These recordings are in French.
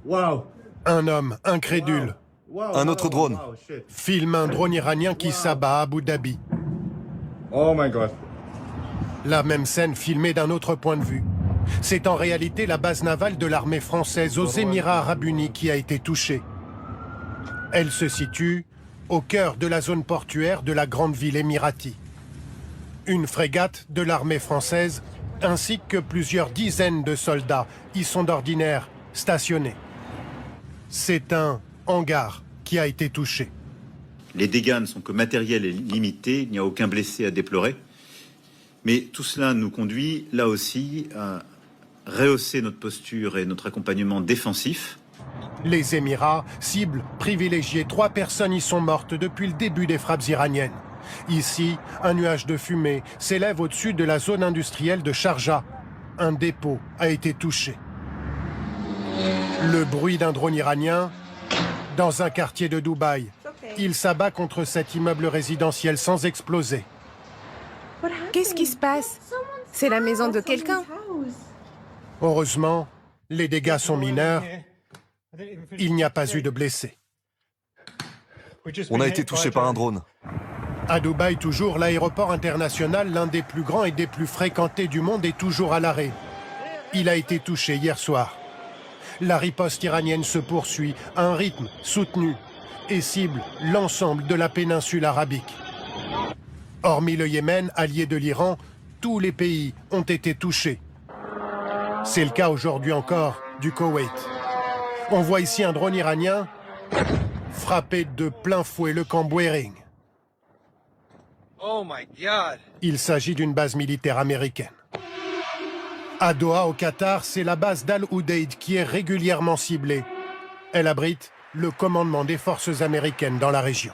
Wow. Un homme incrédule Un autre drone. filme un drone iranien qui s'abat à Abu Dhabi. Oh my God. La même scène filmée d'un autre point de vue. C'est en réalité la base navale de l'armée française aux Émirats arabes unis qui a été touchée. Elle se situe au cœur de la zone portuaire de la grande ville émirati. Une frégate de l'armée française ainsi que plusieurs dizaines de soldats y sont d'ordinaire stationnés. C'est un hangar qui a été touché. Les dégâts ne sont que matériels et limités, il n'y a aucun blessé à déplorer. Mais tout cela nous conduit, là aussi, à rehausser notre posture et notre accompagnement défensif. Les Émirats, cible privilégiée, 3 personnes y sont mortes depuis le début des frappes iraniennes. Ici, un nuage de fumée s'élève au-dessus de la zone industrielle de Sharjah. Un dépôt a été touché. Le bruit d'un drone iranien dans un quartier de Dubaï. Il s'abat contre cet immeuble résidentiel sans exploser. Qu'est-ce qui se passe? C'est la maison de quelqu'un. Heureusement, les dégâts sont mineurs. Il n'y a pas eu de blessés. On a été touché par un drone. À Dubaï, toujours, l'aéroport international, l'un des plus grands et des plus fréquentés du monde, est toujours à l'arrêt. Il a été touché hier soir. La riposte iranienne se poursuit à un rythme soutenu et cible l'ensemble de la péninsule arabique. Hormis le Yémen, allié de l'Iran, tous les pays ont été touchés. C'est le cas aujourd'hui encore du Koweït. On voit ici un drone iranien frapper de plein fouet le camp Bouering. Oh my God. Il s'agit d'une base militaire américaine. À Doha, au Qatar, c'est la base d'Al Udeid qui est régulièrement ciblée. Elle abrite le commandement des forces américaines dans la région.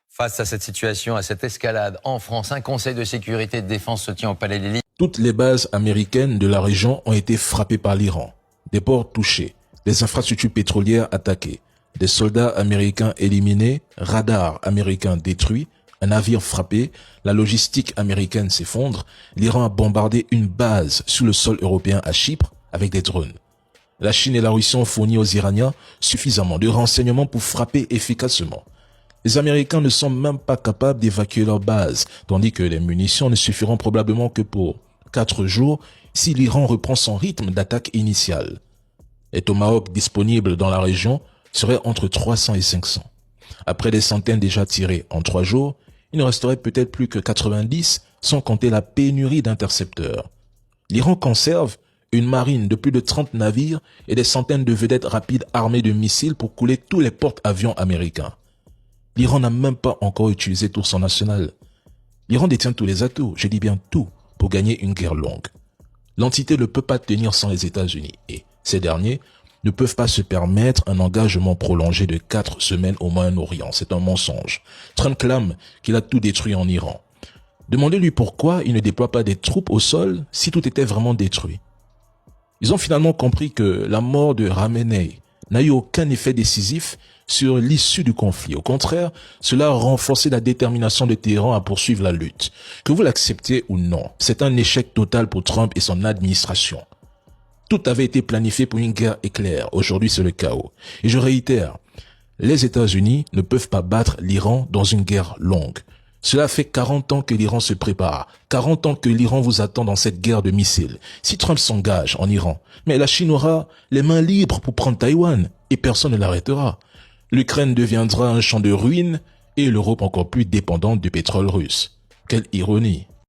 Face à cette situation, à cette escalade en France, un conseil de sécurité et de défense se tient au Palais d'Élysée. Toutes les bases américaines de la région ont été frappées par l'Iran. Des ports touchés, des infrastructures pétrolières attaquées, des soldats américains éliminés, radars américains détruits, un navire frappé, la logistique américaine s'effondre, l'Iran a bombardé une base sous le sol européen à Chypre avec des drones. La Chine et la Russie ont fourni aux Iraniens suffisamment de renseignements pour frapper efficacement. Les Américains ne sont même pas capables d'évacuer leur base, tandis que les munitions ne suffiront probablement que pour 4 jours si l'Iran reprend son rythme d'attaque initial. Les Tomahawks disponibles dans la région seraient entre 300 et 500. Après des centaines déjà tirées en 3 jours, il ne resterait peut-être plus que 90 sans compter la pénurie d'intercepteurs. L'Iran conserve une marine de plus de 30 navires et des centaines de vedettes rapides armées de missiles pour couler tous les porte-avions américains. L'Iran n'a même pas encore utilisé tout son arsenal. L'Iran détient tous les atouts, je dis bien tout, pour gagner une guerre longue. L'entité ne peut pas tenir sans les États-Unis et ces derniers ne peuvent pas se permettre un engagement prolongé de 4 semaines au Moyen-Orient. C'est un mensonge. Trump clame qu'il a tout détruit en Iran. Demandez-lui pourquoi il ne déploie pas des troupes au sol si tout était vraiment détruit. Ils ont finalement compris que la mort de Khamenei n'a eu aucun effet décisif sur l'issue du conflit. Au contraire, cela a renforcé la détermination de Téhéran à poursuivre la lutte. Que vous l'acceptiez ou non, c'est un échec total pour Trump et son administration. Tout avait été planifié pour une guerre éclair. Aujourd'hui, c'est le chaos. Et je réitère, les États-Unis ne peuvent pas battre l'Iran dans une guerre longue. Cela fait 40 ans que l'Iran se prépare. 40 ans que l'Iran vous attend dans cette guerre de missiles. Si Trump s'engage en Iran, mais la Chine aura les mains libres pour prendre Taïwan et personne ne l'arrêtera. L'Ukraine deviendra un champ de ruines et l'Europe encore plus dépendante du pétrole russe. Quelle ironie!